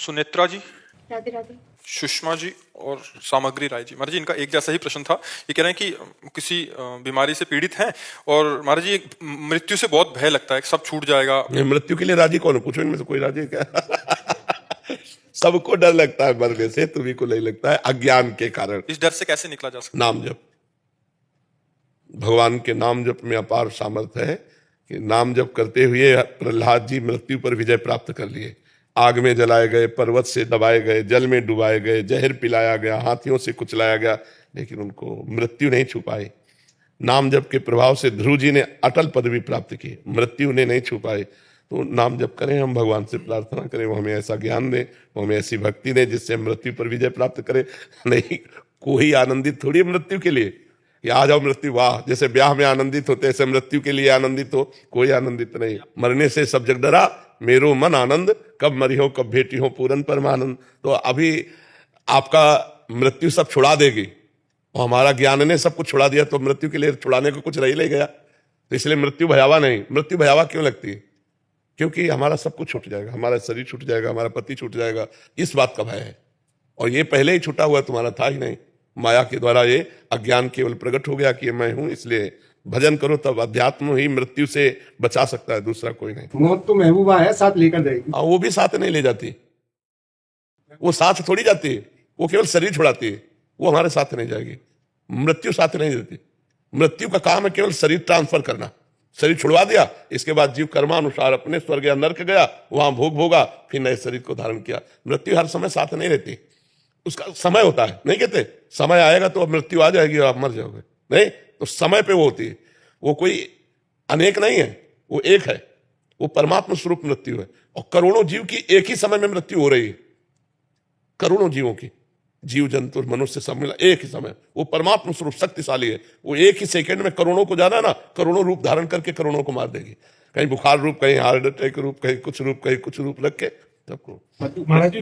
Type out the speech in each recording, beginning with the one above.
सुनेत्रा जी, राधे राधे। सुषमा जी और सामग्री राय जी। महाराज जी, इनका एक जैसा ही प्रश्न था। ये कह रहे हैं कि किसी बीमारी से पीड़ित हैं और महाराज जी मृत्यु से बहुत भय लगता है, सब छूट जाएगा। मृत्यु के लिए राजी कौन है? पूछो इनमें से कोई राजी है क्या? सबको डर लगता है मरने से, तुम्ही को नहीं लगता है अज्ञान के कारण। इस डर से कैसे निकला जा सकता? नाम जप। भगवान के नाम जप में अपार सामर्थ्य है कि नाम जप करते हुए प्रहलाद जी मृत्यु पर विजय प्राप्त कर लिए। आग में जलाए गए, पर्वत से दबाए गए, जल में डुबाए गए, जहर पिलाया गया, हाथियों से कुचलाया गया, लेकिन उनको मृत्यु नहीं छुपाई। नाम जप के प्रभाव से ध्रुव जी ने अटल पदवी प्राप्त की, मृत्यु ने नहीं छुपाई। तो नाम जप करें, हम भगवान से प्रार्थना करें, वो हमें ऐसा ज्ञान दे, वो हमें ऐसी भक्ति दे जिससे मृत्यु पर विजय प्राप्त करे। नहीं, कोई आनंदित थोड़ी मृत्यु के लिए कि आ जाओ मृत्यु, वाह, जैसे ब्याह में आनंदित होते ऐसे मृत्यु के लिए आनंदित हो, कोई आनंदित नहीं। मरने से सब जग डरा, मेरो मन आनंद, कब मरी हो कब भेटी हो पूरन परमानंद। तो अभी आपका मृत्यु सब छुड़ा देगी, और हमारा ज्ञान ने सब कुछ छुड़ा दिया, तो मृत्यु के लिए छुड़ाने को कुछ रह ही नहीं गया। तो इसलिए मृत्यु भयावा नहीं। मृत्यु भयावा क्यों लगती है? क्योंकि हमारा सब कुछ छूट जाएगा, हमारा शरीर छूट जाएगा, हमारा पति छूट जाएगा, इस बात का भय है। और ये पहले ही छूटा हुआ तुम्हारा था ही नहीं, माया के द्वारा ये अज्ञान केवल प्रकट हो गया कि मैं हूं। इसलिए भजन करो, तब अध्यात्म ही मृत्यु से बचा सकता है, दूसरा कोई नहीं। मौत तो महबूबा है, साथ लेकर जाएगी। हाँ, वो भी साथ नहीं ले जाती, वो साथ थोड़ी जाती है, वो केवल शरीर छुड़ाती है, वो हमारे साथ नहीं जाएगी। मृत्यु साथ नहीं देती। मृत्यु का काम है केवल शरीर ट्रांसफर करना। शरीर छुड़वा दिया, इसके बाद जीव कर्मानुसार अपने स्वर्ग या नरक गया, वहां भोग भोगा, फिर नए शरीर को धारण किया। मृत्यु हर समय साथ नहीं रहती, उसका समय होता है। नहीं कहते समय आएगा तो अब मृत्यु आ जाएगी और आप मर जाओगे, नहीं, तो समय पे वो होती है। वो कोई अनेक नहीं है, वो एक है, वो परमात्मा स्वरूप मृत्यु है। और करोड़ों जीव की एक ही समय में मृत्यु हो रही है, करोड़ों जीवों की, जीव जंतु मनुष्य सब मिला एक ही समय। वो परमात्मा स्वरूप शक्तिशाली है, वो एक ही सेकंड में करोड़ों को जाना ना, करोड़ों रूप धारण करके करोड़ों को मार देगी। कहीं बुखार रूप, कहीं हार्ट अटैक रूप, कहीं कुछ रूप, कहीं कुछ रूप रख के सबको। महाराज जी,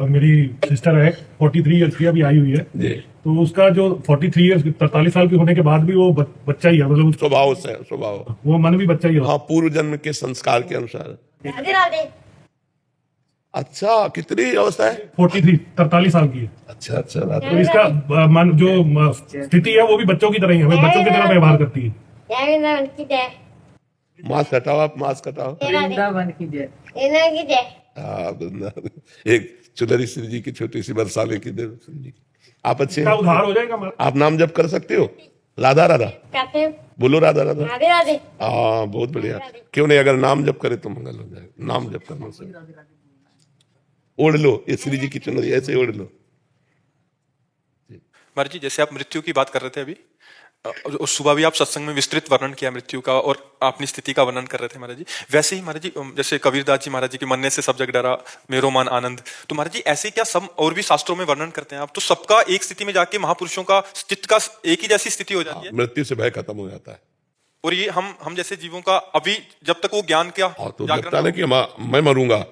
मेरी सिस्टर है 43 ईयर्स की, अभी आई हुई है जी। तो उसका जो 43 ईयर्स 43 साल की होने के बाद भी वो बच्चा ही है, मतलब स्वभाव से स्वभाव, वो मन भी बच्चा ही है। हाँ, पूर्व जन्म के संस्कार के अनुसार। राधे राधे। अच्छा, कितनी अवस्था है? 43 साल की है। अच्छा अच्छा, तो इसका मन जो स्थिति है वो भी बच्चों की तरह ही है, वो बच्चों की तरह व्यवहार करती है। जय वृंदावन की जय। मास्क हटाओ, आप मास्क हटाओ। वृंदावन की जय। वृंदावन की जय। हाँ, वृंदावन। एक चुनरी श्री जी की छोटी सी बरसाने की देव श्री जी। आप अच्छे इसका उद्धार हो जाएगा महाराज। आप नाम जप कर सकते हो? राधा राधा कहते हैं बोलो, राधा राधा। राधे राधे। हाँ, बहुत बढ़िया। क्यों नहीं, अगर नाम जप करे तो मंगल हो जाएगा। नाम जप करने से ओढ़ लो, ये श्री जी की चुनरी ऐसे ओढ़ लो। महाराज जी, जैसे आप मृत्यु की बात कर रहे थे अभी, और सुबह भी आप सत्संग में विस्तृत वर्णन किया मृत्यु का और अपनी स्थिति का वर्णन कर रहे थे महाराज जी। वैसे ही महाराज जी, जैसे कबीरदास जी महाराज जी के मरने से सब जग डरा, मेरो मन आनंद, तो महाराज जी ऐसे क्या सब और भी शास्त्रों में वर्णन करते हैं आप? तो सबका एक स्थिति में जाके महापुरुषों का चित्त का एक ही जैसी स्थिति हो जाती है, मृत्यु से भय खत्म हो जाता है। और ये हम जैसे जीवों का अभी जब तक वो ज्ञान क्या तो लगता है कि मैं मरूंगा,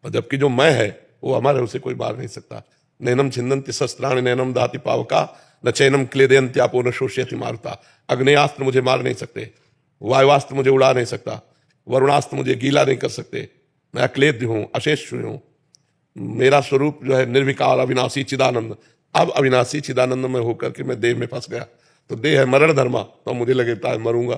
जबकि जो मैं है वो हमारे, उसे कोई मार नहीं सकता। नैनम छिन्दन्ति शस्त्राणि नैनम दाति पावका, न चैनम क्लेदयन्त्यापो न शोष्यति मारुता। अग्नेयास्त्र मुझे मार नहीं सकते, वायुवास्त्र मुझे उड़ा नहीं सकता, वरुणास्त्र मुझे गीला नहीं कर सकते। मैं अक्लेद्य हूँ, अशेष हूँ। मेरा स्वरूप जो है निर्विकार, अविनाशी, चिदानंद। अब अविनाशी चिदानंद में होकर के मैं देह में फंस गया, तो देह है मरण धर्मा, तो मुझे लगता है मरूंगा।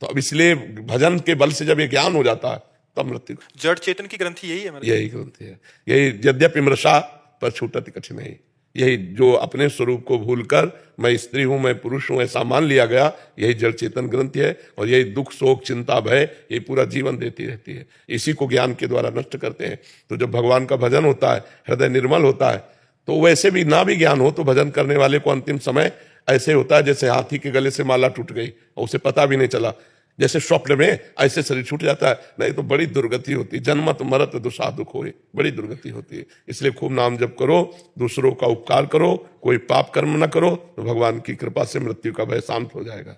तो अब इसलिए भजन के बल से जब ये ज्ञान हो जाता है तब मृत्यु। जड़ चेतन की ग्रंथि यही है, यही ग्रंथि है, यही यद्यपि मृषा पर छूटति कठिन है। यही जो अपने स्वरूप को भूलकर मैं स्त्री हूं, मैं पुरुष हूं, ऐसा मान लिया गया, यही जड़ चेतन ग्रंथि है। और यही दुख, शोक, चिंता, भय, ये पूरा जीवन देती रहती है। इसी को ज्ञान के द्वारा नष्ट करते हैं। तो जब भगवान का भजन होता है, हृदय निर्मल होता है, तो वैसे भी ना भी ज्ञान हो तो भजन करने वाले को अंतिम समय ऐसे होता है जैसे हाथी के गले से माला टूट गई और उसे पता भी नहीं चला। जैसे स्वप्न में ऐसे शरीर छूट जाता है, नहीं तो बड़ी दुर्गति होती। जन्मत मरत दुसाधुक होए, बड़ी दुर्गति होती है। इसलिए खूब नाम जप करो, दूसरों का उपकार करो, कोई पाप कर्म न करो, तो भगवान की कृपा से मृत्यु का भय शांत हो जाएगा।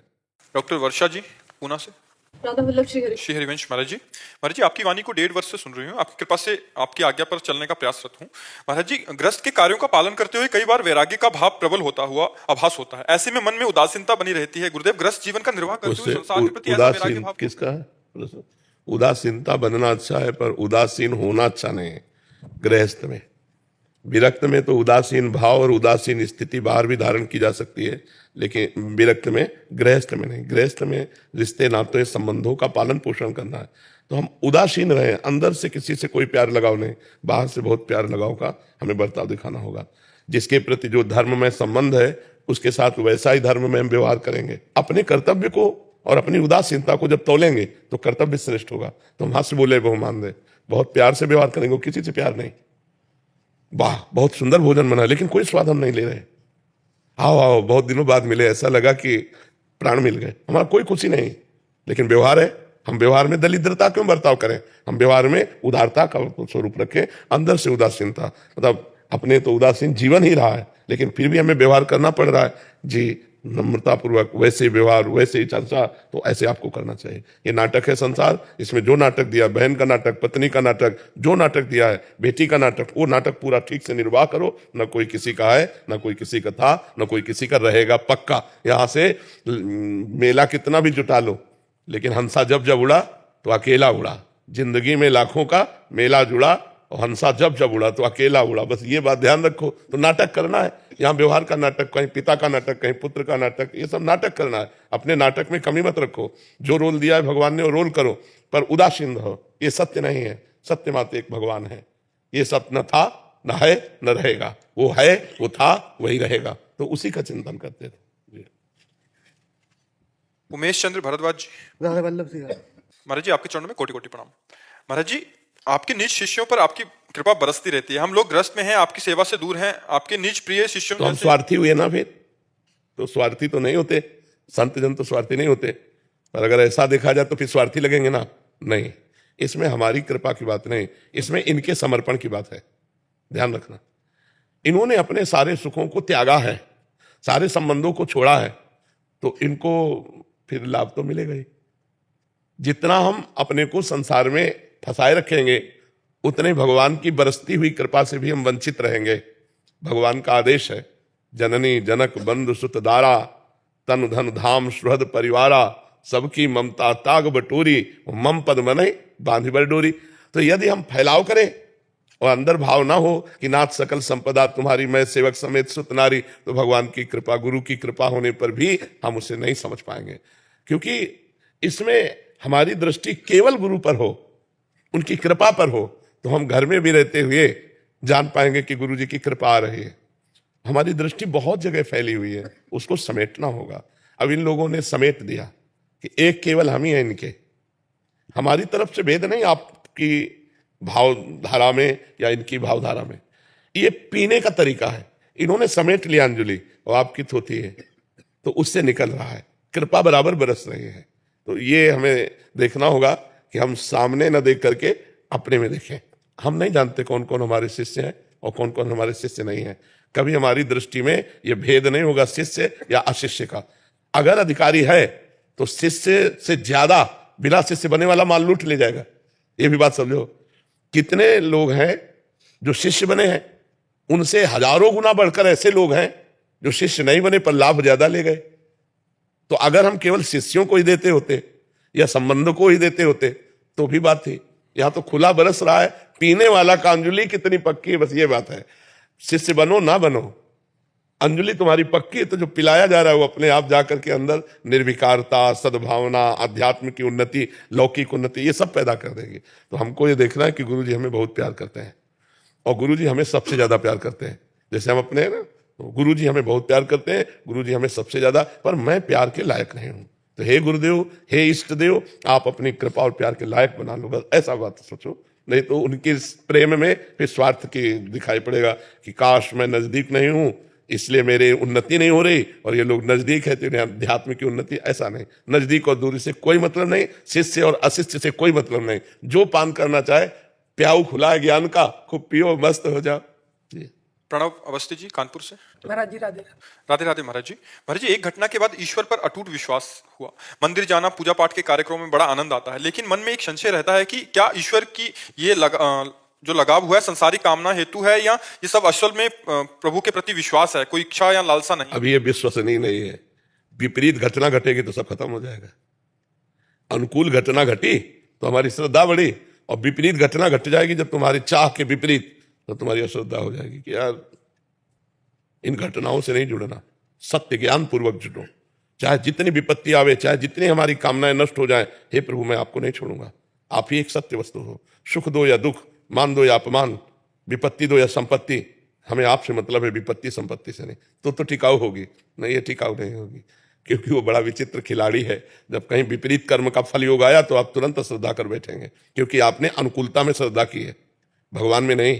डॉक्टर वर्षा जी पूना से। राधा वल्लभ श्री हरिवंश। महाराज जी आपकी वाणी को 1.5 वर्ष से सुन रही हूँ, आपकी कृपा से आपकी आज्ञा पर चलने का प्रयासरत हूँ। महाराज जी, ग्रस्त के कार्यों का पालन करते हुए कई बार वैराग्य का भाव प्रबल होता हुआ आभास होता है, ऐसे में मन में उदासीनता बनी रहती है। गुरुदेव, ग्रस्त जीवन का निर्वाह करते हुए संसार के प्रति ऐसा वैराग्य उदासीन भाव किसका है? उदासीनता बनना अच्छा है, पर उदासीन होना अच्छा नहीं है। गृहस्थ में। विरक्त में तो उदासीन भाव और उदासीन स्थिति बाहर भी धारण की जा सकती है, लेकिन विरक्त में, गृहस्थ में नहीं। गृहस्थ में रिश्ते नाते संबंधों का पालन पोषण करना है, तो हम उदासीन रहें, अंदर से किसी से कोई प्यार लगाव नहीं, बाहर से बहुत प्यार लगाव का हमें बर्ताव दिखाना होगा। जिसके प्रति जो धर्म में संबंध है उसके साथ वैसा ही धर्म में हम व्यवहार करेंगे। अपने कर्तव्य को और अपनी उदासीनता को जब तोलेंगे तो कर्तव्य श्रेष्ठ होगा। तो हम हाथ से बोले बहु मान दे, बहुत प्यार से व्यवहार करेंगे, किसी से प्यार नहीं। वाह बहुत सुंदर भोजन बना, लेकिन कोई स्वाद हम नहीं ले रहे। आओ आओ, बहुत दिनों बाद मिले, ऐसा लगा कि प्राण मिल गए। हमारा कोई खुशी नहीं, लेकिन व्यवहार है। हम व्यवहार में दरिद्रता क्यों बर्ताव करें? हम व्यवहार में उदारता का स्वरूप रखें, अंदर से उदासीनता। मतलब अपने तो उदासीन जीवन ही रहा है, लेकिन फिर भी हमें व्यवहार करना पड़ रहा है जी, नम्रता पूर्वक, वैसे ही व्यवहार, वैसे ही चर्चा, तो ऐसे आपको करना चाहिए। ये नाटक है संसार, इसमें जो नाटक दिया, बहन का नाटक, पत्नी का नाटक, जो नाटक दिया है, बेटी का नाटक, वो नाटक पूरा ठीक से निर्वाह करो। न कोई किसी का है, न कोई किसी का था, न कोई किसी का रहेगा पक्का। यहां से मेला कितना भी जुटा लो, लेकिन हंसा जब जब उड़ा तो अकेला उड़ा। जिंदगी में लाखों का मेला जुड़ा और हंसा जब जब उड़ा तो अकेला उड़ा। बस ये बात ध्यान रखो। तो नाटक करना है, यहाँ व्यवहार का नाटक, कहीं पिता का नाटक, कहीं पुत्र का नाटक, ये सब नाटक करना है। अपने नाटक में कमी मत रखो, जो रोल दिया है भगवान ने वो रोल करो, पर उदासीन रहो। ये सत्य नहीं है, सत्य मात्र एक भगवान है। ये सब न था, न है, न रहेगा। वो है, वो था, वही रहेगा। तो उसी का चिंतन करते थे। उमेश चंद्र भारद्वाज जी, राधा वल्लभ सिंह। महाराज जी आपके चरणों में कोटि कोटि प्रणाम। महाराज जी, आपके निज शिष्यों पर आपकी कृपा बरसती रहती है। हम लोग ग्रस्त में हैं, आपकी सेवा से दूर हैं, आपके निज प्रिय शिष्यों तो हम स्वार्थी हुए ना फिर? तो स्वार्थी तो नहीं होते, संत जन तो स्वार्थी नहीं होते। पर अगर ऐसा देखा जाए तो फिर स्वार्थी लगेंगे ना? नहीं, इसमें हमारी कृपा की बात नहीं, इसमें इनके समर्पण की बात है। ध्यान रखना, इन्होंने अपने सारे सुखों को त्यागा है, सारे संबंधों को छोड़ा है, तो इनको फिर लाभ तो मिलेगा ही। जितना हम अपने को संसार में फंसाए रखेंगे, उतने भगवान की बरसती हुई कृपा से भी हम वंचित रहेंगे। भगवान का आदेश है, जननी जनक बंधु सुत दारा, तन धन धाम सुहृद परिवारा, सबकी ममता ताग बटोरी, मम पद मने बांधी बर डोरी। तो यदि हम फैलाव करें और अंदर भाव ना हो कि नाथ सकल संपदा तुम्हारी, मैं सेवक समेत सुत नारी, तो भगवान की कृपा, गुरु की कृपा होने पर भी हम उसे नहीं समझ पाएंगे। क्योंकि इसमें हमारी दृष्टि केवल गुरु पर हो, उनकी कृपा पर हो, तो हम घर में भी रहते हुए जान पाएंगे कि गुरु जी की कृपा आ रही है। हमारी दृष्टि बहुत जगह फैली हुई है, उसको समेटना होगा। अब इन लोगों ने समेट दिया कि एक केवल हम ही है इनके, हमारी तरफ से भेद नहीं आपकी भावधारा में या इनकी भावधारा में। ये पीने का तरीका है, इन्होंने समेट लिया अंजलि और आपकी थोती है, तो उससे निकल रहा है, कृपा बराबर बरस रही है। तो ये हमें देखना होगा कि हम सामने न देख करके अपने में देखें। हम नहीं जानते कौन कौन हमारे शिष्य हैं और कौन कौन हमारे शिष्य नहीं हैं। कभी हमारी दृष्टि में यह भेद नहीं होगा शिष्य या अशिष्य का। अगर अधिकारी है तो शिष्य से ज्यादा बिना शिष्य बने वाला माल लूट ले जाएगा। ये भी बात समझो। कितने लोग हैं जो शिष्य बने हैं, उनसे हजारों गुना बढ़कर ऐसे लोग हैं जो शिष्य नहीं बने पर लाभ ज्यादा ले गए। तो अगर हम केवल शिष्यों को ही देते होते या संबंधों को ही देते होते तो भी बात थी। यहां तो खुला बरस रहा है, पीने वाला का अंजुलि कितनी पक्की है, बस ये बात है। शिष्य बनो ना बनो, अंजुलि तुम्हारी पक्की है, तो जो पिलाया जा रहा है वो अपने आप जाकर के अंदर निर्विकारता, सद्भावना, आध्यात्म की उन्नति, लौकिक उन्नति, ये सब पैदा कर देंगे। तो हमको ये देखना है कि गुरु जी हमें बहुत प्यार करते हैं और गुरु जी हमें सबसे ज्यादा प्यार करते हैं। जैसे हम अपने हैं ना, तो गुरु जी हमें बहुत प्यार करते हैं, गुरु जी हमें सबसे ज्यादा, पर मैं प्यार के लायक नहीं हूं। तो हे गुरुदेव, हे इष्ट देव, आप अपनी कृपा और प्यार के लायक बना लो, बस ऐसा बात सोचो। नहीं तो उनके प्रेम में फिर स्वार्थ की दिखाई पड़ेगा कि काश मैं नजदीक नहीं हूं इसलिए मेरी उन्नति नहीं हो रही, और ये लोग नजदीक है तो इन्हें अध्यात्म की उन्नति। ऐसा नहीं, नजदीक और दूरी से कोई मतलब नहीं, शिष्य और अशिष्य से कोई मतलब नहीं। जो पान करना चाहे, प्याऊ खुला है ज्ञान का, खूब पियो, मस्त हो जाओ। प्रणव अवस्थी जी कानपुर से। महाराज जी राधे राधे राधे। महाराज जी, एक घटना के बाद ईश्वर पर अटूट विश्वास हुआ। मंदिर जाना, पूजा पाठ के कार्यक्रमों में बड़ा आनंद आता है, लेकिन मन में एक संशय रहता है कि क्या ईश्वर की ये जो लगाव हुआ है संसारिक कामना हेतु है, या ये सब असल में प्रभु के प्रति विश्वास है, कोई इच्छा या लालसा नहीं। अब ये विश्वसनीय नहीं है। विपरीत घटना घटेगी तो सब खत्म हो जाएगा। अनुकूल घटना घटी तो हमारी श्रद्धा बढ़ी, और विपरीत घटना घट जाएगी जब तुम्हारी चाह के विपरीत, तो तुम्हारी अश्रद्धा हो जाएगी कि यार इन घटनाओं से नहीं जुड़ना, सत्य ज्ञान पूर्वक जुड़ो। चाहे जितनी विपत्ति आवे, चाहे जितनी हमारी कामनाएं नष्ट हो जाए, हे प्रभु मैं आपको नहीं छोड़ूंगा, आप ही एक सत्य वस्तु हो। सुख दो या दुख, मान दो या अपमान, विपत्ति दो या संपत्ति, हमें आपसे मतलब है, विपत्ति संपत्ति से नहीं। तो टिकाऊ होगी नहीं, ये टिकाऊ नहीं होगी, क्योंकि वो बड़ा विचित्र खिलाड़ी है। जब कहीं विपरीत कर्म का फल योग आया तो आप तुरंत श्रद्धा कर बैठेंगे, क्योंकि आपने अनुकूलता में श्रद्धा की है, भगवान में नहीं।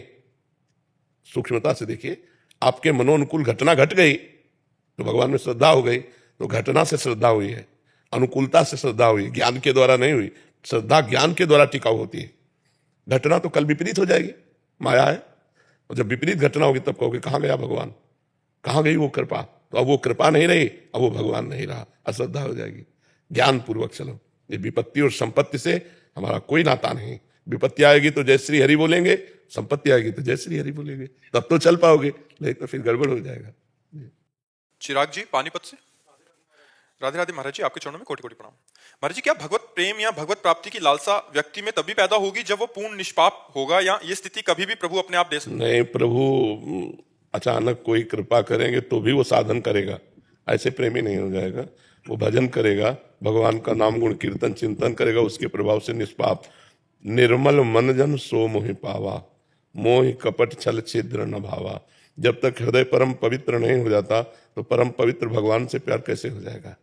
सूक्ष्मता से देखिए, आपके मनोनुकूल घटना घट गई तो भगवान में श्रद्धा हो गई, तो घटना से श्रद्धा हुई है, अनुकूलता से श्रद्धा हुई, ज्ञान के द्वारा नहीं हुई। श्रद्धा ज्ञान के द्वारा टिकाऊ होती है। घटना तो कल विपरीत हो जाएगी, माया है, और जब विपरीत घटना होगी तब कहोगे कहाँ गया भगवान, कहाँ गई वो कृपा। तो अब वो कृपा नहीं रही, अब वो भगवान नहीं रहा, अश्रद्धा हो जाएगी। ज्ञान पूर्वक चलो। ये विपत्ति और संपत्ति से हमारा कोई नाता नहीं। विपत्ति आएगी तो जय श्री हरि बोलेंगे, संपत्ति आएगी तो जय श्री हरि बोलेंगे, तब तो चल पाओगे, नहीं तो फिर गड़बड़ हो जाएगा। चिराग जी पानीपत से, राधे राधे महाराज जी, आपके चरणों में कोटि कोटि प्रणाम। महाराज जी, क्या भगवत प्रेम या भगवत प्राप्ति की लालसा व्यक्ति में तभी पैदा होगी जब वो पूर्ण निष्पाप होगा, या ये स्थिति कभी भी प्रभु अपने आप दे सकते? नहीं, प्रभु अचानक कोई कृपा करेंगे तो भी वो साधन करेगा, ऐसे प्रेमी नहीं हो जाएगा। वो भजन करेगा, भगवान का नाम गुण कीर्तन चिंतन करेगा, उसके प्रभाव से निष्पाप। निर्मल मन जन सो मोहि पावा, मोहि कपट छल छिद्र न भावा। जब तक हृदय परम पवित्र नहीं हो जाता तो परम पवित्र भगवान से प्यार कैसे हो जाएगा।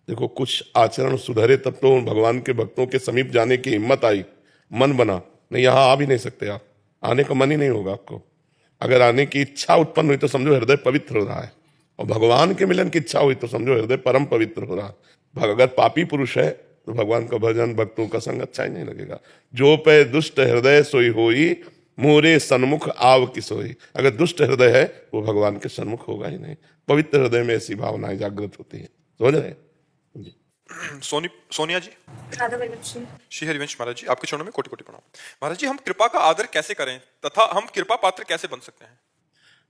देखो, कुछ आचरण सुधरे तब तो भगवान के भक्तों के समीप जाने की हिम्मत आई, मन बना। नहीं, यहाँ आ भी नहीं सकते आप, आने का मन ही नहीं होगा आपको। अगर आने की इच्छा उत्पन्न हुई तो समझो हृदय पवित्र हो रहा है, और भगवान के मिलन की इच्छा हुई तो समझो हृदय परम पवित्र हो रहा है। अगर पापी पुरुष है तो भगवान का भजन भक्तों का संग अच्छा ही नहीं लगेगा। जो पे दुष्ट हृदय सोई होई, मोरे सन्मुख आव किसोई। अगर दुष्ट हृदय है वो भगवान के सन्मुख होगा ही नहीं। पवित्र हृदय में ऐसी भावनाएं जागृत होती है। समझ रहे? सोनिया जी, श्री हरिवंश महाराज जी, आपके चरणों में कोटि कोटि प्रणाम। महाराज जी, हम कृपा का आदर कैसे करें तथा हम कृपा पात्र कैसे बन सकते हैं?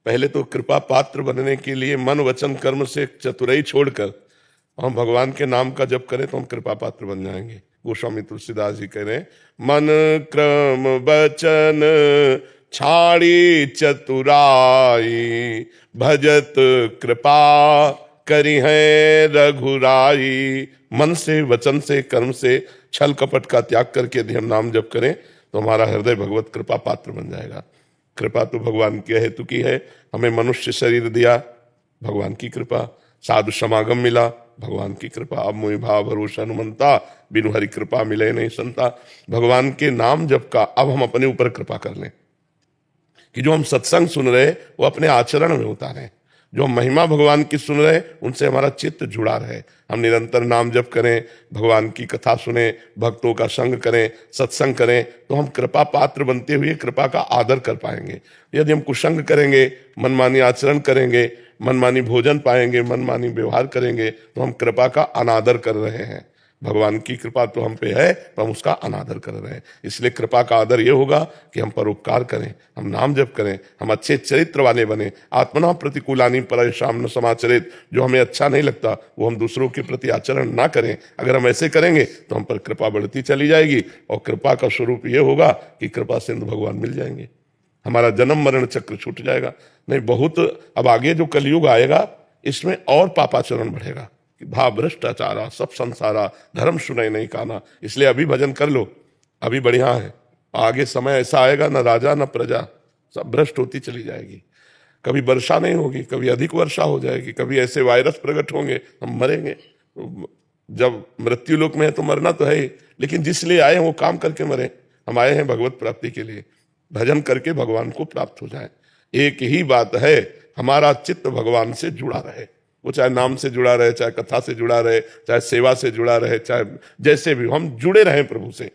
पहले तो कृपा पात्र बनने के लिए मन वचन कर्म से चतुराई छोड़कर हम भगवान के नाम का जप करें तो हम कृपा पात्र बन जाएंगे। गोस्वामी तुलसीदास जी कह रहे हैं, मन क्रम वचन छाड़ी चतुराई, भजत कृपा करी है रघुराई। मन से वचन से कर्म से छल कपट का त्याग करके यदि हम नाम जप करें तो हमारा हृदय भगवत कृपा पात्र बन जाएगा। कृपा तो भगवान के हेतु की है। हमें मनुष्य शरीर दिया, भगवान की कृपा। साधु समागम मिला, भगवान की कृपा। अब मोहि भाव भरोसा हनुमंता, बिनु हरि कृपा मिले नहीं संता। भगवान के नाम जप का अब हम अपने ऊपर कृपा कर लें कि जो हम सत्संग सुन रहे वो अपने आचरण में उतारें। जो हम महिमा भगवान की सुन रहे उनसे हमारा चित्त जुड़ा रहे। हम निरंतर नाम जप करें, भगवान की कथा सुने, भक्तों का संग करें, सत्संग करें, तो हम कृपा पात्र बनते हुए कृपा का आदर कर पाएंगे। यदि हम कुसंग करेंगे, मनमानी आचरण करेंगे, मनमानी भोजन पाएंगे, मनमानी व्यवहार करेंगे, तो हम कृपा का अनादर कर रहे हैं। भगवान की कृपा तो हम पे है तो हम उसका अनादर कर रहे हैं। इसलिए कृपा का आदर ये होगा कि हम परोपकार करें, हम नाम जप करें, हम अच्छे चरित्र वाले बने। आत्मना प्रतिकूलानि परेशान न समाचरित। जो हमें अच्छा नहीं लगता वो हम दूसरों के प्रति आचरण ना करें। अगर हम ऐसे करेंगे तो हम पर कृपा बढ़ती चली जाएगी, और कृपा का स्वरूप ये होगा कि कृपा सिंधु भगवान मिल जाएंगे, हमारा जन्म मरण चक्र छूट जाएगा। नहीं, बहुत अब आगे जो कलयुग आएगा इसमें और पापाचरण बढ़ेगा। भाव भ्रष्टाचारा सब संसारा, धर्म सुने नहीं काना। इसलिए अभी भजन कर लो, अभी बढ़िया है। आगे समय ऐसा आएगा न राजा न प्रजा, सब भ्रष्ट होती चली जाएगी। कभी वर्षा नहीं होगी, कभी अधिक वर्षा हो जाएगी, कभी ऐसे वायरस प्रकट होंगे, हम मरेंगे। जब मृत्यु लोक में है तो मरना तो है ही, लेकिन जिसलिए आए हैं वो काम करके मरे। हम आए हैं भगवत प्राप्ति के लिए, भजन करके भगवान को प्राप्त हो जाए। एक ही बात है, हमारा चित्त भगवान से जुड़ा रहे। वो चाहे नाम से जुड़ा रहे, चाहे कथा से जुड़ा रहे, चाहे सेवा से जुड़ा रहे, चाहे जैसे भी हम जुड़े रहें प्रभु से।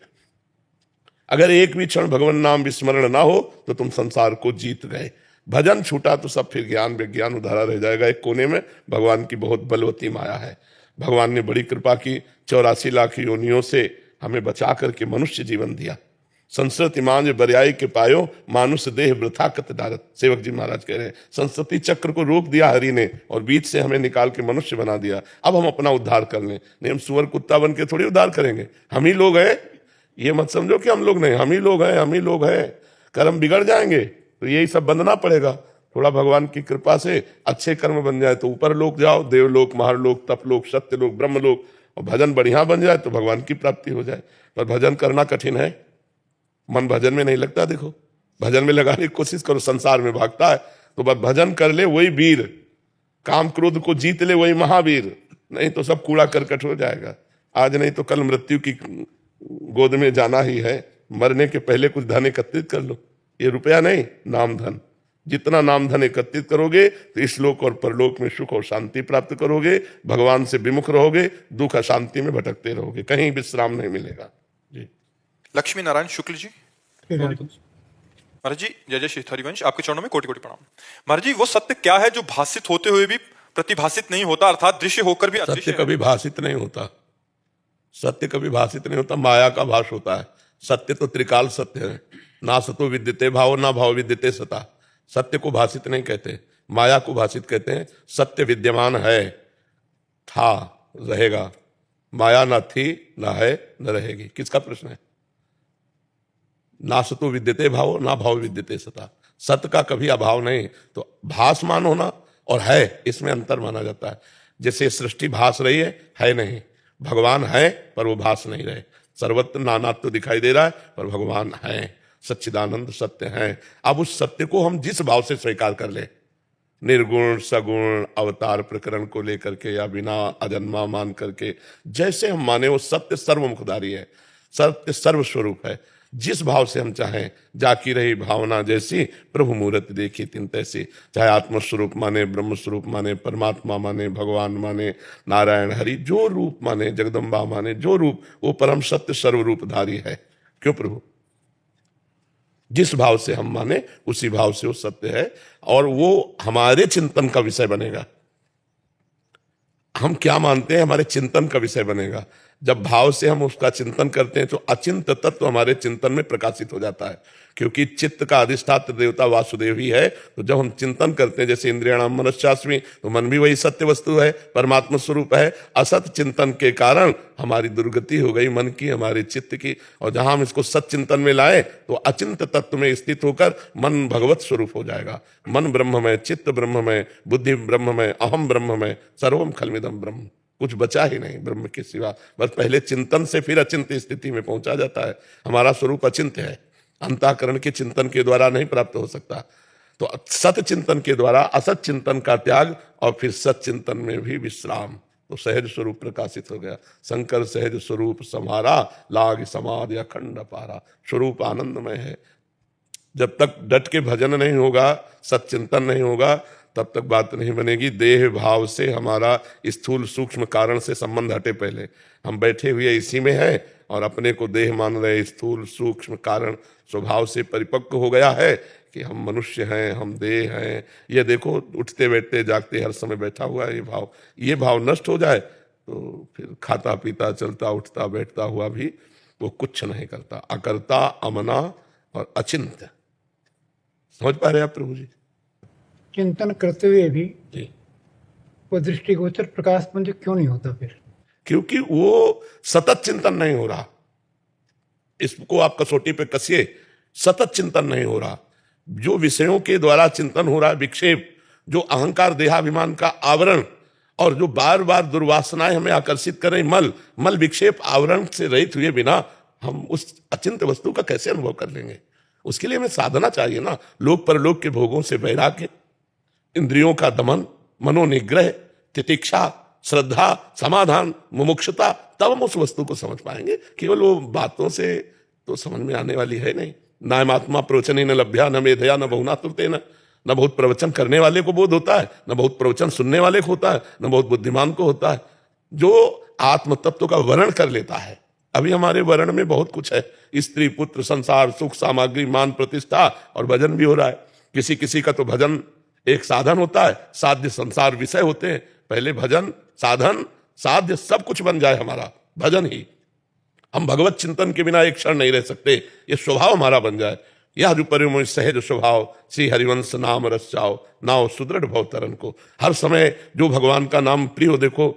अगर एक भी क्षण भगवान नाम विस्मरण ना हो तो तुम संसार को जीत गए। भजन छूटा तो सब फिर ज्ञान विज्ञान उधारा रह जाएगा। एक कोने में भगवान की बहुत बलवती माया है। भगवान ने बड़ी कृपा की, 84 लाख योनियों से हमें बचा करके मनुष्य जीवन दिया। संस्कृति मांझ बरियाई के पायो, मानुष देह वृथा कत डारत। सेवक जी महाराज कह रहे हैं, संस्कृति चक्र को रोक दिया हरि ने और बीच से हमें निकाल के मनुष्य बना दिया। अब हम अपना उद्धार कर लें। नहीं, हम सुअर कुत्ता बन के थोड़ी उद्धार करेंगे। हम ही लोग हैं ये मत समझो कि हम लोग नहीं, हम ही लोग हैं, हम ही लोग हैं। कर्म बिगड़ जाएंगे तो यही सब बंधना पड़ेगा। थोड़ा भगवान की कृपा से अच्छे कर्म बन जाए तो ऊपर लोक जाओ, देवलोक, महालोक, तपलोक, सत्यलोक, ब्रह्मलोक, और भजन बढ़िया बन जाए तो भगवान की प्राप्ति हो जाए। पर भजन करना कठिन है, मन भजन में नहीं लगता। देखो, भजन में लगाने की कोशिश करो, संसार में भागता है। तो बस भजन कर ले वही वीर, काम क्रोध को जीत ले वही महावीर, नहीं तो सब कूड़ा करकट हो जाएगा। आज नहीं तो कल मृत्यु की गोद में जाना ही है। मरने के पहले कुछ धन एकत्रित कर लो। ये रुपया नहीं, नाम धन। जितना नाम धन एकत्रित करोगे तो इस लोक और परलोक में सुख और शांति प्राप्त करोगे, भगवान से विमुख रहोगे, दुख अशांति में भटकते रहोगे, कहीं विश्राम नहीं मिलेगा जी। लक्ष्मी नारायण शुक्ल जी। महाराज जी जय जय श्री हरिवंश, आपके चरणों में कोटि कोटि प्रणाम। महाराज जी, वो सत्य क्या है जो भाषित होते हुए भी प्रतिभाषित नहीं होता, अर्थात दृश्य होकर भी अदृश्य सत्य कभी भाषित नहीं होता, सत्य कभी भाषित नहीं होता, माया का भाष होता है। सत्य तो त्रिकाल सत्य है, ना सतो विद्यते भाव, ना भाव विद्यते सता। सत्य को भाषित नहीं कहते, माया को भाषित कहते हैं। सत्य विद्यमान है, था, रहेगा। माया ना थी, ना है, न रहेगी। किसका प्रश्न है? ना सतो विद्यते भाव, ना भाव विद्यते सता। सत्य का कभी अभाव नहीं। तो भासमान होना और है, इसमें अंतर माना जाता है। जैसे सृष्टि भास रही है नहीं। भगवान है पर वो भास नहीं रहे। सर्वत्र नानात्व तो दिखाई दे रहा है पर भगवान है, सच्चिदानंद सत्य है। अब उस सत्य को हम जिस भाव से स्वीकार कर ले, निर्गुण सगुण अवतार प्रकरण को लेकर के या बिना अजन्मा मान करके जैसे हम माने, वो सत्य सर्वमुखधारी है, सत्य सर्वस्वरूप है। जिस भाव से हम चाहें, जाकी रही भावना जैसी प्रभु मूर्त देखी तिन तैसी। चाहे आत्मस्वरूप माने, ब्रह्म स्वरूप माने, परमात्मा माने, भगवान माने, नारायण हरि, जो रूप माने, जगदम्बा माने, जो रूप, वो परम सत्य सर्वरूपधारी है। क्यों प्रभु? जिस भाव से हम माने उसी भाव से वो सत्य है, और वो हमारे चिंतन का विषय बनेगा। हम क्या मानते हैं हमारे चिंतन का विषय बनेगा। जब भाव से हम उसका चिंतन करते हैं तो अचिंत तत्व हमारे चिंतन में प्रकाशित हो जाता है, क्योंकि चित्त का अधिष्ठात्र देवता वासुदेव ही है। तो जब हम चिंतन करते हैं, जैसे इंद्रियाणाम मनश्चास्मि, तो मन भी वही सत्य वस्तु है, परमात्मा स्वरूप है। असत चिंतन के कारण हमारी दुर्गति हो गई मन की, हमारे चित्त की। और जहां हम इसको सत चिंतन में लाए तो अचिंत तत्व में स्थित होकर मन भगवत स्वरूप हो जाएगा। मन ब्रह्ममय, चित्त ब्रह्ममय, बुद्धि ब्रह्ममय, अहम ब्रह्ममय, सर्वम खलमिदम ब्रह्म। कुछ बचा ही नहीं ब्रह्म के सिवा। बस पहले चिंतन से फिर अचिंत स्थिति में पहुंचा जाता है। हमारा स्वरूप अचिंत्य है, अंतःकरण के चिंतन के द्वारा नहीं प्राप्त हो सकता। तो सत चिंतन के द्वारा असत चिंतन का त्याग और फिर सत चिंतन में भी विश्राम, तो सहज स्वरूप प्रकाशित हो गया। शंकर सहज स्वरूप सम्हारा, लाग समाधि अखंड पारा। स्वरूप आनंदमय है। जब तक डट के भजन नहीं होगा, सच्चिंतन नहीं होगा, तब तक बात नहीं बनेगी। देह भाव से हमारा स्थूल सूक्ष्म कारण से संबंध हटे। पहले हम बैठे हुए इसी में हैं और अपने को देह मान रहे। स्थूल सूक्ष्म कारण स्वभाव से परिपक्व हो गया है कि हम मनुष्य हैं, हम देह हैं। ये देखो, उठते बैठते जागते हर समय बैठा हुआ है ये भाव नष्ट हो जाए तो फिर खाता पीता चलता उठता बैठता हुआ भी वो कुछ नहीं करता। अकर्ता, अमना और अचिंत्य। समझ पा रहे आप प्रभु जी? चिंतन करते हुए भी जी, वो दृष्टिगोचर प्रकाश पुंज क्यों नहीं होता फिर? क्योंकि वो सतत चिंतन नहीं हो रहा। इसको आप कसौटी पे कसिए, सतत चिंतन नहीं हो रहा। जो विषयों के द्वारा चिंतन हो रहा है, विक्षेप, जो अहंकार देहाभिमान का आवरण, और जो बार बार दुर्वासनाएं हमें आकर्षित करें, मल विक्षेप आवरण से रहित हुए बिना हम उस अचिंत वस्तु का कैसे अनुभव कर लेंगे? उसके लिए हमें साधना चाहिए ना। लोक परलोक के भोगों से वैराग्य, इंद्रियों का दमन, मनोनिग्रह, तितिक्षा, श्रद्धा, समाधान, मुमुक्षुता, तब हम उस वस्तु को समझ पाएंगे। केवल वो बातों से तो समझ में आने वाली है नहीं। नायमात्मा प्रवचन न लभ्या न मेधया न बहुना तुरते न बहुत प्रवचन करने वाले को बोध होता है, न बहुत प्रवचन सुनने वाले को होता है, न बहुत बुद्धिमान को होता है। जो आत्म तत्व का वर्णन कर लेता है। अभी हमारे वर्ण में बहुत कुछ है, स्त्री पुत्र संसार सुख सामग्री मान प्रतिष्ठा, और भजन भी हो रहा है। किसी किसी का तो भजन एक साधन होता है, साध्य संसार विषय होते हैं। पहले भजन साधन साध्य सब कुछ बन जाए हमारा भजन ही। हम भगवत चिंतन के बिना एक क्षण नहीं रह सकते। ये स्वभाव हमारा बन जाए। यह रूपरिमोहि सहज स्वभाव, श्री हरिवंश नाम रस जाओ, नाव सुदृढ़ भव तरन को। हर समय जो भगवान का नाम प्रिय हो। देखो,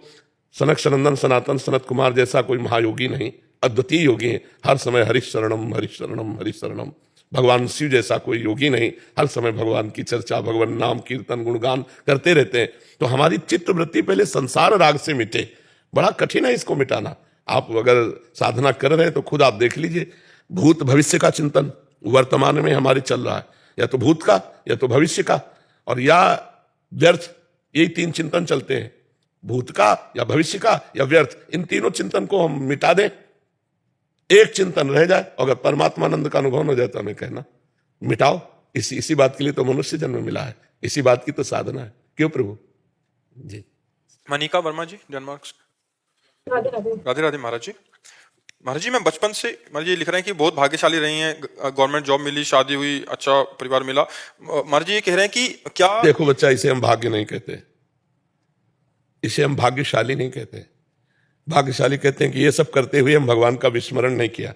सनक सनंदन सनातन सनत कुमार जैसा कोई महायोगी नहीं, अद्वितीय योगी हैं, हर समय हरिशरणम हरिशरणम हरिशरणम। भगवान शिव जैसा कोई योगी नहीं, हर समय भगवान की चर्चा, भगवान नाम कीर्तन गुणगान करते रहते हैं। तो हमारी चित्त वृत्ति पहले संसार राग से मिटे, बड़ा कठिन है इसको मिटाना। आप अगर साधना कर रहे हैं तो खुद आप देख लीजिए, भूत भविष्य का चिंतन वर्तमान में हमारे चल रहा है, या तो भूत का या तो भविष्य का, और या व्यर्थ, यही तीन चिंतन चलते हैं, भूत का या भविष्य का या व्यर्थ। इन तीनों चिंतन को हम मिटा दें, एक चिंतन रह जाए, अगर परमात्मानंद का अनुभव हो जाए तो हमें कहना मिटाओ। इसी बात के लिए तो मनुष्य जन्म मिला है, इसी बात की तो साधना है। क्यों प्रभु जी। मनिका वर्मा जी, डेनमार्क से। राधे राधे। राधे राधे महाराज जी। महाराज जी, मैं बचपन से महाराज जी लिख रहे हैं कि बहुत भाग्यशाली रही हैं, गवर्नमेंट जॉब मिली, शादी हुई, अच्छा परिवार मिला। महाराज जी ये कह रहे हैं कि क्या, देखो बच्चा, इसे हम भाग्य नहीं कहते, इसे हम भाग्यशाली नहीं कहते। भाग्यशाली कहते हैं कि ये सब करते हुए हम भगवान का विस्मरण नहीं किया,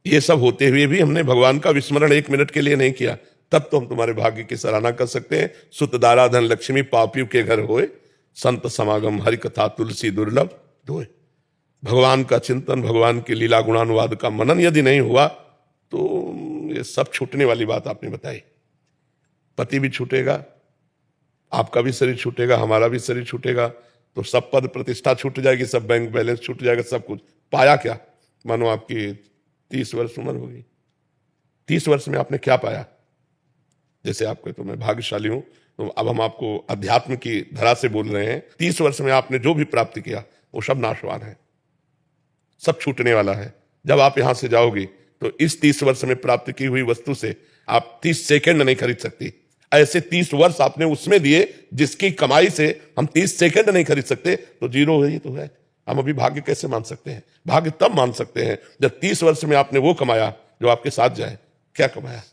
ये सब होते हुए भी हमने भगवान का विस्मरण एक मिनट के लिए नहीं किया, तब तो हम तुम्हारे भाग्य की सराहना कर सकते हैं। सुत दारा धन लक्ष्मी पापियों के घर होए, संत समागम हरि कथा तुलसी दुर्लभ धोए। भगवान का चिंतन, भगवान के लीला गुणानुवाद का मनन यदि नहीं हुआ तो ये सब छूटने वाली बात आपने बताई। पति भी छूटेगा, आपका भी शरीर छूटेगा, हमारा भी शरीर छूटेगा, तो सब पद प्रतिष्ठा छूट जाएगी, सब बैंक बैलेंस छूट जाएगा, सब कुछ। पाया क्या? मानो आपकी 30 वर्ष उम्र होगी, 30 वर्ष में आपने क्या पाया? जैसे आप कहते तो मैं भाग्यशाली हूं, तो अब हम आपको अध्यात्म की धरा से बोल रहे हैं। 30 वर्ष में आपने जो भी प्राप्ति किया वो सब नाशवान है, सब छूटने वाला है। जब आप यहां से जाओगी तो इस 30 वर्ष में प्राप्त की हुई वस्तु से आप 30 सेकंड नहीं खरीद सकती। ऐसे 30 वर्ष आपने उसमें दिए जिसकी कमाई से हम 30 सेकंड नहीं खरीद सकते, तो जीरो है, ये तो है। हम अभी भाग्य कैसे मान सकते हैं? भाग्य तब मान सकते हैं जब 30 वर्ष में आपने वो कमाया जो आपके साथ जाए। क्या कमाया?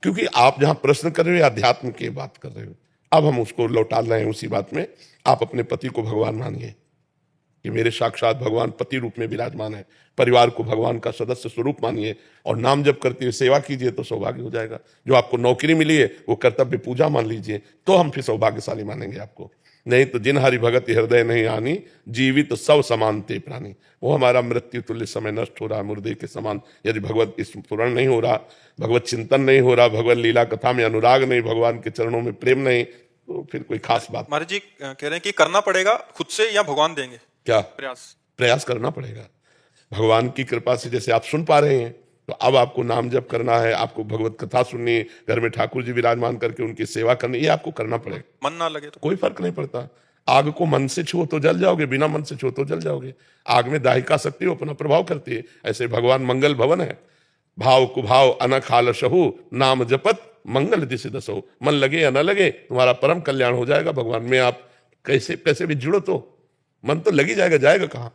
क्योंकि आप जहां प्रश्न कर रहे हो अध्यात्म की बात कर रहे हो, अब हम उसको लौटा रहे हैं उसी बात में। आप अपने पति को भगवान मानिए कि मेरे साक्षात भगवान पति रूप में विराजमान है। परिवार को भगवान का सदस्य स्वरूप मानिए और नाम जप करते हुए सेवा कीजिए तो सौभाग्य हो जाएगा। जो आपको नौकरी मिली है वो कर्तव्य पूजा मान लीजिए, तो हम फिर सौभाग्यशाली मानेंगे आपको। नहीं तो जिन हरि भगत हृदय नहीं आनी, जीवित सब समान ते प्राणी। वो हमारा मृत्यु तुल्य समय नष्ट हो रहा, मुर्दे के समान। यदि भगवत स्मरण नहीं हो रहा, भगवत चिंतन नहीं हो रहा, भगवत लीला कथा में अनुराग नहीं, भगवान के चरणों में प्रेम नहीं, तो फिर कोई खास बात। महाराज जी कह रहे हैं कि करना पड़ेगा खुद से या भगवान देंगे? क्या प्रयास करना पड़ेगा। भगवान की कृपा से जैसे आप सुन पा रहे हैं, तो अब आपको नाम जप करना है, आपको भगवत कथा सुननी, घर में ठाकुर जी विराजमान करके उनकी सेवा करनी, ये आपको करना पड़ेगा। मन ना लगे तो कोई फर्क नहीं पड़ता। आग को मन से छुओ तो जल जाओगे, बिना मन से छुओ तो जल जाओगे। आग में दाहिका शक्ति अपना प्रभाव करती है। ऐसे भगवान मंगल भवन है। भाव कुभाव अनख आलसहु, नाम जपत मंगल दिशि दसो। मन लगे या न लगे, तुम्हारा परम कल्याण हो जाएगा। भगवान में आप कैसे भी जुड़ो तो मन तो लगी जाएगा, जाएगा कहाँ?